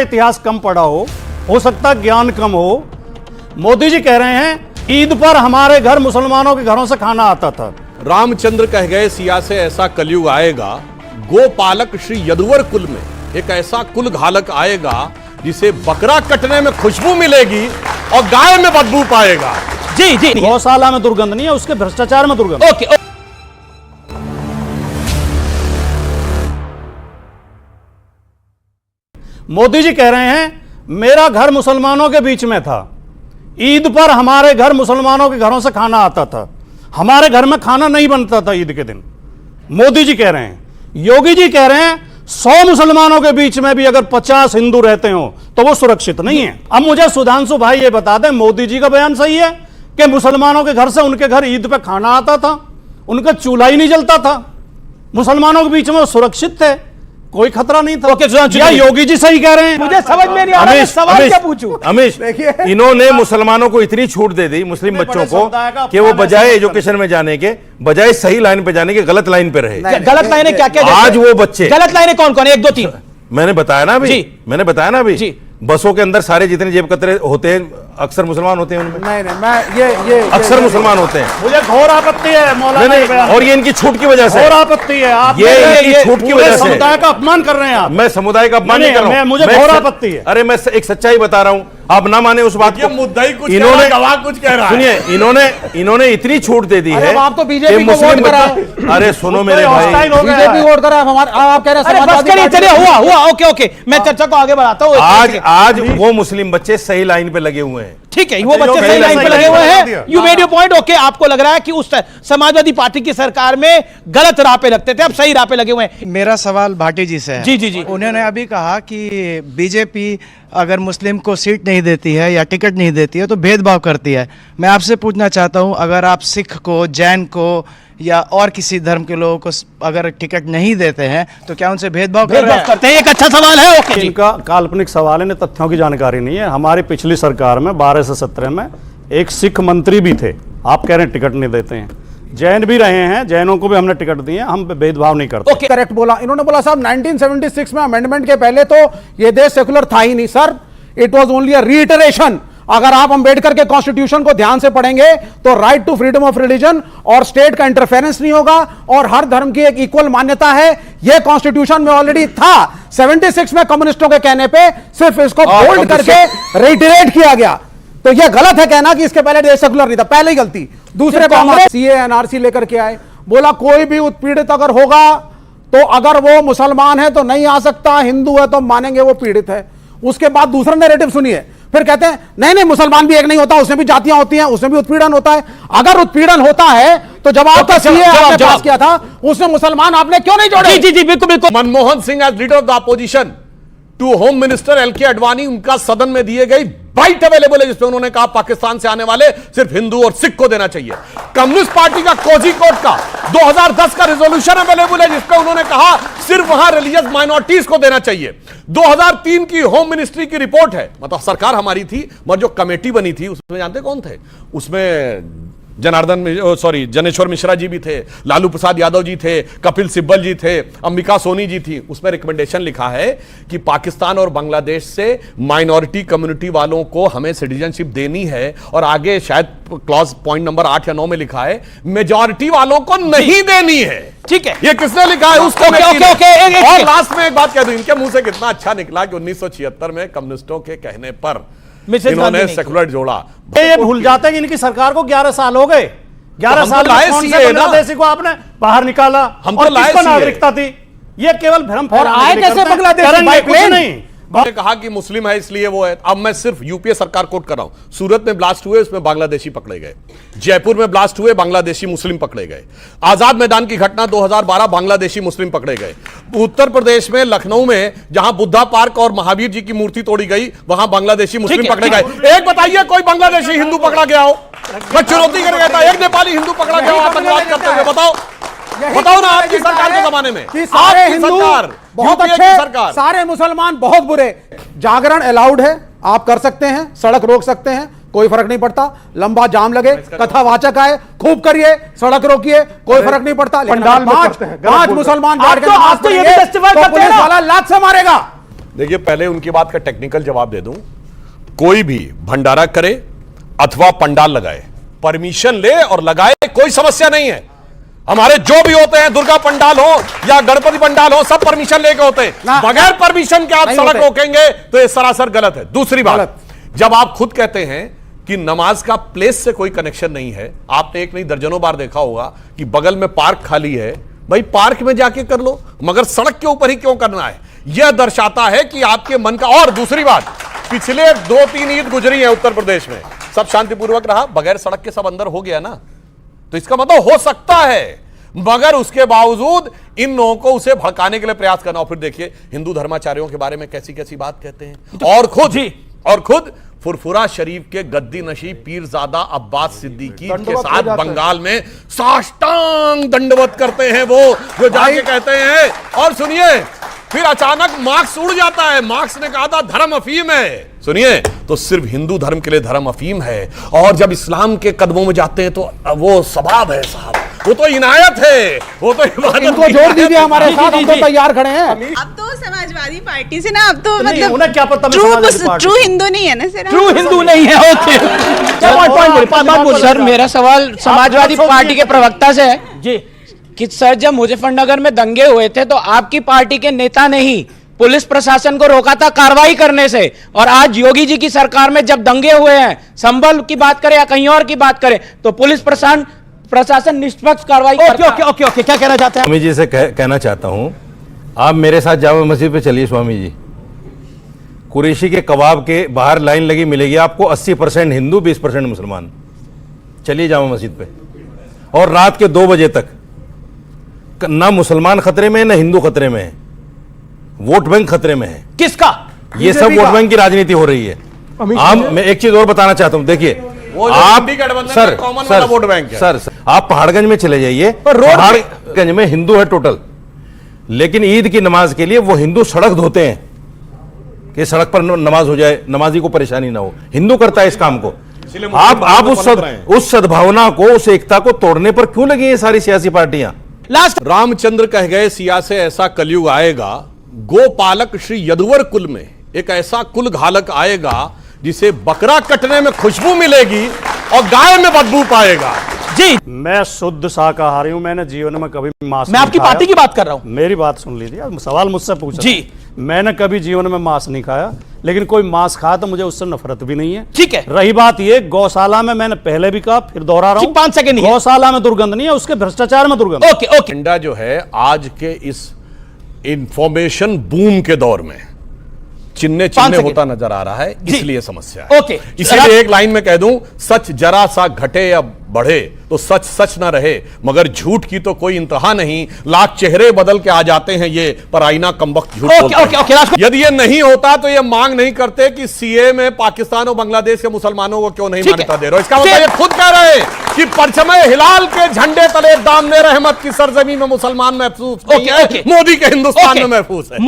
इतिहास कम पढ़ा हो सकता है ज्ञान कम हो। मोदी जी कह रहे हैं ईद पर हमारे घर मुसलमानों के घरों से खाना आता था। रामचंद्र कह गए सिया से ऐसा कलयुग आएगा, गोपालक श्री यदुवर कुल में एक ऐसा कुल घालक आएगा जिसे बकरा कटने में खुशबू मिलेगी और गाय में बदबू पाएगा। जी जी, गौशाला में दुर्गंध नहीं है, उसके भ्रष्टाचार में दुर्गंध। ओके। मोदी जी कह रहे हैं मेरा घर मुसलमानों के बीच में था, ईद पर हमारे घर मुसलमानों के घरों से खाना आता था, हमारे घर में खाना नहीं बनता था ईद के दिन। मोदी जी कह रहे हैं। योगी जी कह रहे हैं 100 मुसलमानों के बीच में भी अगर 50 हिंदू रहते हो तो वो सुरक्षित नहीं है। अब मुझे सुधांशु भाई ये बता दें, मोदी जी का बयान सही है कि मुसलमानों के घर से उनके घर ईद पे खाना आता था, उनका चूल्हा ही नहीं जलता था, मुसलमानों के बीच में वो सुरक्षित थे, कोई खतरा नहीं था। क्या योगी जी सही कह रहे हैं? मुझे समझ में नहीं आ रहा है सवाल क्या पूछूं। अमीश, इन्होंने मुसलमानों को इतनी छूट दे दी, मुस्लिम बच्चों को, कि वो बजाय एजुकेशन में जाने के, बजाय सही लाइन पे जाने के गलत लाइन पे रहे। गलत लाइनें क्या क्या? आज वो बच्चे गलत लाइनें कौन कौन? 1 2 3 मैंने बताया ना अभी, मैंने बताया ना अभी। बसों के अंदर सारे जितने जेब कतरे होते हैं अक्सर मुसलमान होते हैं उनमें। नहीं मैं ये अक्सर मुसलमान होते हैं। मुझे घोर आपत्ति है मौलाना, और ये इनकी छूट की वजह से घोर आपत्ति है। आप ये छूट की वजह से समुदाय का अपमान कर रहे हैं आप। मैं समुदाय का अपमान नहीं कर रहा हूं, मुझे घोर आपत्ति है। अरे मैं एक सच्चाई बता रहा हूं, आप ना माने उस बात को। मुद्दा ही कुछ इन्होंने गवाह कुछ कह रहा है। सुनिए, इन्होंने इतनी छूट दे दी है। आप तो बीजेपी को वोट करा। अरे सुनो मेरे भाई, बीजेपी वोट करा, आप कह रहे हैं चलिए हुआ। ओके, मैं चर्चा को आगे बढ़ाता हूं। आज वो मुस्लिम बच्चे सही लाइन पे लगे हुए हैं। ठीक है, वो बच्चे सही लाइन पे लगे हुए हैं। You made your point. Okay, आपको लग रहा है कि उस समाजवादी पार्टी की सरकार में गलत राह पे लगते थे, अब सही राह पे लगे हुए हैं। मेरा सवाल भाटी जी से है। जी। उन्होंने अभी कहा कि बीजेपी अगर मुस्लिम को सीट नहीं देती है या टिकट नहीं देती है तो भेदभाव करती है। मैं आपसे पूछना चाहता हूं, अगर आप सिख को, जैन को या और किसी धर्म के लोगों को अगर टिकट नहीं देते हैं तो क्या उनसे भेदभाव करते हैं? एक अच्छा सवाल है। ओके, इनका काल्पनिक सवाल है, इन्हें तथ्यों की जानकारी नहीं है। हमारी पिछली सरकार में 12 से 17 में एक सिख मंत्री भी थे। आप कह रहे हैं टिकट नहीं देते हैं, जैन भी रहे हैं, जैनों को भी हमने टिकट दिए, हम भेदभाव नहीं करते। ओके, करेक्ट बोला। इन्होंने बोला साहब 1976 में अमेंडमेंट के पहले तो ये देश सेकुलर था ही नहीं sir, it was only a reiteration. अगर आप अंबेडकर के कॉन्स्टिट्यूशन को ध्यान से पढ़ेंगे तो right to freedom of religion और स्टेट का इंटरफेरेंस नहीं होगा और हर धर्म की एक इक्वल मान्यता है, यह कॉन्स्टिट्यूशन में ऑलरेडी था। 76 में कम्युनिस्टों के कहने पे सिर्फ इसको बोल्ड करके रेटिरेट किया गया। तो यह गलत है कहना कि इसके पहले देश सेकुलर नहीं था, पहले ही गलती। दूसरे कांग्रेस सीए एनआरसी लेकर के आए, बोला कोई भी उत्पीड़ित अगर होगा तो अगर वो मुसलमान है तो नहीं आ सकता, हिंदू है तो मानेंगे वो पीड़ित है। उसके बाद दूसरा नैरेटिव सुनिए, फिर कहते हैं नहीं मुसलमान भी एक नहीं होता, उसमें भी जातियां होती हैं, उसमें भी उत्पीड़न होता है। अगर उत्पीड़न होता है तो जब आपका सीए आपने पास किया था उसमें मुसलमान आपने क्यों नहीं जोड़े? जी बिल्कुल। Manmohan Singh as leader of the opposition to home minister L K Advani, उनका सदन में दिए गई बाइट अवेलेबल है जिसमें उन्होंने कहा पाकिस्तान से आने वाले सिर्फ हिंदू और सिख को देना चाहिए। कम्युनिस्ट पार्टी का कोझिकोड का 2010 का रिजोल्यूशन अवेलेबल है जिसपे उन्होंने कहा सिर्फ वहां रिलीजियस माइनॉरिटीज को देना चाहिए। 2003 की होम मिनिस्ट्री की रिपोर्ट है, मतलब सरकार हमारी थी मगर जो कमेटी बनी थी उसमें जानते कौन थे? उसमें जनेश्वर मिश्रा जी भी थे, लालू प्रसाद यादव जी थे, कपिल सिब्बल जी थे, अंबिका सोनी जी थी। उसमें रिकमेंडेशन लिखा है कि पाकिस्तान और बांग्लादेश से माइनॉरिटी कम्युनिटी वालों को हमें सिटीजनशिप देनी है, और आगे शायद क्लॉज पॉइंट नंबर 8 या 9 में लिखा है मेजॉरिटी वालों को नहीं देनी है। ठीक है, ये किसने लिखा है? उसको ओके। लास्ट में एक बात कह दूं, इनके मुंह से कितना अच्छा निकला कि 1976 में कम्युनिस्टों के कहने पर इन्होंने सेकुलर जोड़ा। ये भूल जाते हैं कि इनकी सरकार को 11 साल हो गए। 11 साल बांग्लादेशी को आपने बाहर निकाला, हम तो किसको नागरिकता थी? ये केवल भ्रम और आए कैसे बांग्लादेश? नहीं ने कहा कि मुस्लिम है इसलिए वो है। अब मैं सिर्फ यूपीए सरकार कोट कर रहा हूं। सूरत में ब्लास्ट हुए, उसमें बांग्लादेशी पकड़े गए। जयपुर में ब्लास्ट हुए, बांग्लादेशी मुस्लिम पकड़े गए। आजाद मैदान की घटना 2012, बांग्लादेशी मुस्लिम पकड़े गए। उत्तर प्रदेश में लखनऊ में जहां बुद्धा पार्क और महावीर जी की मूर्ति तोड़ी गई, वहां बांग्लादेशी मुस्लिम पकड़े गए। एक बताइए कोई बांग्लादेशी हिंदू पकड़ा गया हो? मैं चुनौती कर गया था, एक नेपाली हिंदू पकड़ा गया हो आतंकवाद करते हुए? बताओ ना आपकी सरकार के जमाने में। कि सारे हिंदू बहुत अच्छे, सारे मुसलमान बहुत बुरे। जागरण अलाउड है, आप कर सकते हैं, सड़क रोक सकते हैं, कोई फर्क नहीं पड़ता। लंबा जाम लगे, कथावाचक आए, खूब करिए, सड़क रोकिए, कोई फर्क नहीं पड़ता। लेकिन पांच मुसलमान पुलिस वाला लात से मारेगा। देखिए, पहले उनकी बात का टेक्निकल जवाब दे दूं। कोई भी भंडारा करे अथवा पंडाल लगाए, परमिशन ले और लगाए, कोई समस्या नहीं है। हमारे जो भी होते हैं, दुर्गा पंडाल हो या गणपति पंडाल हो, सब परमिशन लेके होते हैं। बगैर परमिशन के आप सड़क रोकेंगे तो ये सरासर गलत है। दूसरी बात, जब आप खुद कहते हैं कि नमाज का प्लेस से कोई कनेक्शन नहीं है, आपने एक नहीं दर्जनों बार देखा होगा कि बगल में पार्क खाली है, भाई पार्क में जाके कर लो, मगर सड़क के ऊपर ही क्यों करना है? यह दर्शाता है कि आपके मन का। और दूसरी बात, पिछले 2-3 ईद गुजरी है उत्तर प्रदेश में, सब शांतिपूर्वक रहा, बगैर सड़क के सब अंदर हो गया ना, तो इसका मतलब हो सकता है, मगर उसके बावजूद इन लोगों को उसे भड़काने के लिए प्रयास करना। और फिर देखिए हिंदू धर्माचार्यों के बारे में कैसी कैसी बात कहते हैं। और खुद फुरफुरा शरीफ के गद्दी नशी पीरजादा अब्बास सिद्दीकी के साथ बंगाल में साष्टांग दंडवत करते हैं वो, जो जाके कहते हैं। और सुनिए, फिर अचानक मार्क्स उड़ जाता है। मार्क्स ने कहा था धर्म अफीम है, सुनिए, तो सिर्फ हिंदू धर्म के लिए धर्म अफीम है, और जब इस्लाम के कदमों में जाते हैं तो वो सवाब है साहब, वो तो इनायत है, वो तो इबादत। इनको जोड़ दीजिए हमारे साथ, हम तो तैयार खड़े हैं। अब तो समाजवादी पार्टी से ना, अब तो नहीं, मतलब उन्हें क्या पता मैं समाजवादी पार्टी ट्रू हिंदू नहीं है ना सर। ट्रू हिंदू नहीं है। ओके सर, मेरा सवाल समाजवादी पार्टी के प्रवक्ता से है जी कि सर, जब मुजफ्फरनगर में दंगे हुए थे तो आपकी पार्टी के नेता ने ही पुलिस प्रशासन को रोका था कार्रवाई करने से, और आज योगी जी की सरकार में जब दंगे हुए हैं, संभल की बात करें या कहीं और की बात करें, तो पुलिस प्रशासन निष्पक्ष कार्रवाई करता है। ओके, क्या कहना चाहते हैं? स्वामी जी से कहना चाहता हूं, आप मेरे साथ जामा मस्जिद पे चलिए स्वामी जी। कुरैशी के कबाब के बाहर लाइन लगी मिलेगी आपको, 80% हिंदू 20% मुसलमान। चलिए जामा मस्जिद पे, और रात के 2 बजे तक ना मुसलमान खतरे में है ना हिंदू खतरे में है, वोट बैंक खतरे में है। किसका? ये सब वोट बैंक की राजनीति हो रही है। मैं एक चीज और बताना चाहता हूं, देखिए आप सर आप पहाड़गंज में चले जाइए, पहाड़गंज में हिंदू है टोटल, लेकिन ईद की नमाज के लिए वो हिंदू सड़क धोते हैं कि सड़क पर नमाज हो जाए, नमाजी को परेशानी ना हो। हिंदू करता है इस काम को। आप उस सद्भावना को, उस एकता को तोड़ने पर क्यों लगी ये सारी सियासी पार्टियां? लास्ट रामचंद्र कह गए, सिया से ऐसा कलयुग आएगा, गोपालक श्री यदुवर कुल में एक ऐसा कुल घालक आएगा जिसे बकरा कटने में खुशबू मिलेगी और गाय में बदबू पाएगा। जी, मैं शुद्ध शाकाहारी हूं, मैंने जीवन में कभी मांस मैं आपकी पार्टी की बात कर रहा हूं। मेरी बात सुन लीजिए, सवाल मुझसे पूछा जी। मैंने कभी जीवन में मांस नहीं खाया, लेकिन कोई मांस खाया तो मुझे उससे नफरत भी नहीं है। ठीक है। रही बात ये, गौशाला में मैंने पहले भी कहा, फिर दोहरा रहा हूं, 5 सेकंड ही है। गौशाला में दुर्गंध नहीं है, उसके भ्रष्टाचार में दुर्गंध। ओके एजेंडा जो है आज के इस इंफॉर्मेशन बूम के दौर में चिन्ह होता नजर आ रहा है, इसलिए समस्या है। ओके, इसीलिए एक लाइन में कह दूं, सच जरा सा घटे या बढ़े तो सच सच ना रहे, मगर झूठ की तो कोई इंतहा नहीं। लाख चेहरे बदल के आ जाते हैं ये, पर आईना कमबख्त झूठ बोलता है। यदि ये नहीं होता तो ये मांग नहीं करते कि सीए में पाकिस्तान और बांग्लादेश के मुसलमानों को क्यों नहीं मान्यता दे रहे हो। इसका मतलब ये खुद कह रहे हैं कि परचमे हिलाल के झंडे तले दामने रहमत की सरजमी में मुसलमान महफूज नहीं है, मोदी के हिंदुस्तान में महफूज है।